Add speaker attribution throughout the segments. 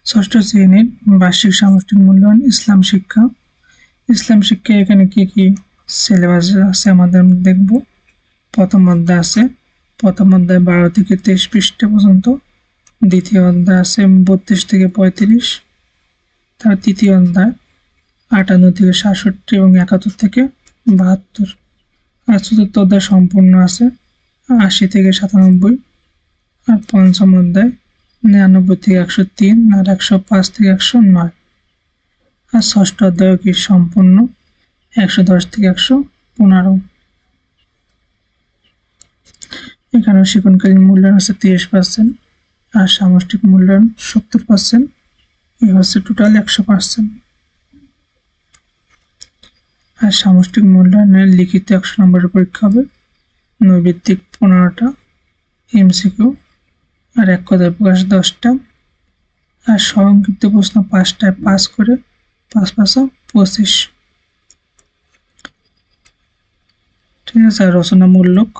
Speaker 1: ষষ্ঠ শ্রেণীর বার্ষিক সামষ্টিক মূল্যায়ন ইসলাম শিক্ষা। ইসলাম শিক্ষায় এখানে কি কি সিলেবাস আছে আমাদের দেখব। প্রথম অধ্যায় আছে, প্রথম অধ্যায় 12 থেকে 23 পৃষ্ঠা পর্যন্ত। দ্বিতীয় অধ্যায় আছে 32 থেকে 35। তার তৃতীয় অধ্যায় 58 থেকে 67 এবং 71 থেকে 72। আর চতুর্থ অধ্যায় সম্পূর্ণ আছে 80 থেকে 97। আর পঞ্চম অধ্যায় 99 থেকে 103 আর 105 থেকে 109। আর ষষ্ঠ অধ্যায় কি সম্পূর্ণ 110 থেকে 115। এখানে শিক্ষণকালীন মূল্যায়ন আছে 30% আর সামষ্টিক মূল্যায়ন 70%। এই হচ্ছে টোটাল 100%। আর সামষ্টিক মূল্যায়নের লিখিত 100 নম্বরের পরীক্ষা হবে, নৈর্ব্যক্তিক 15টা, এমসিকিউ আর এক কথায় প্রকাশ 10টা, আর সংক্ষিপ্ত প্রশ্ন 5টায় পাস করে 5 5 25। ঠিক আছে। আর রচনামূলক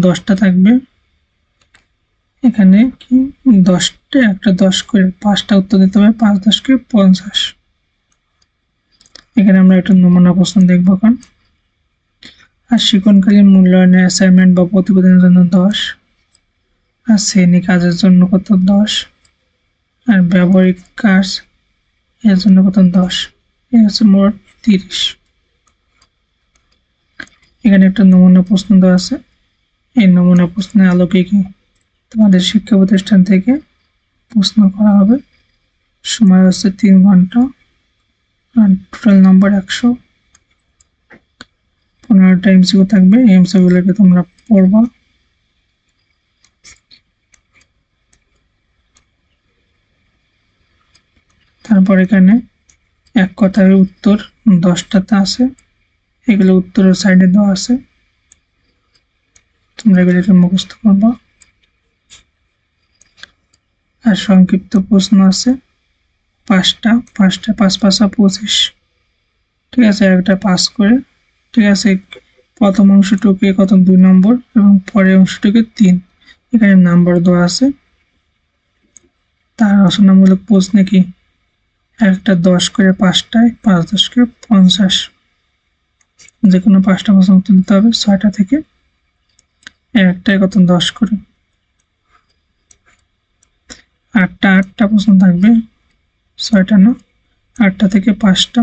Speaker 1: 10টা থাকবে। এখানে কি 10টা একটা 10 করে 5টা উত্তর দিতে হবে, 5 10 কে 50। এখানে আমরা একটা নমুনা প্রশ্ন দেখব এখন। আর শিক্ষণকালীন মূল্যায়নে অ্যাসাইনমেন্ট বা প্রতিবেদনের জন্য 10, আর শ্রেণী কাজের জন্য কত 10, আর ব্যবহারিক কাজ এর জন্য কত 10। এই হচ্ছে মোট 30। এখানে একটা নমুনা প্রশ্ন দেওয়া আছে। এই নমুনা প্রশ্নের আলোকে কি তোমাদের শিক্ষা প্রতিষ্ঠান থেকে প্রশ্ন করা হবে। সময় হচ্ছে 3 ঘন্টা আর টোটাল নম্বর 100। 15টা এমসিকিউ থাকবে। এমসিকিউগুলোকে তোমরা পড়বা। তারপর এখানে এক কথায় উত্তর 10টাতে আছে। এগুলো উত্তরের সাইডে দেওয়া আছে, তোমরা এগুলোকে মুখস্থ করবা। আর সংক্ষিপ্ত প্রশ্ন আছে 5টা, 5টা 5 5 25। ঠিক আছে। একটা পাস করে, ঠিক আছে, প্রথম অংশটুকে কত 2 নম্বর এবং পরের অংশটুকে 3। এখানে নাম্বার দেওয়া আছে। তার রচনামূলক প্রশ্নে কি একটা 10 করে 5টায় 5 10 কে 50। যে কোনো 5টা প্রশ্ন উত্তর দিতে হবে। 6টা থেকে একটায় কত 10 করে। 8টা প্রশ্ন থাকবে, 6টা না, 8টা থেকে 5টা।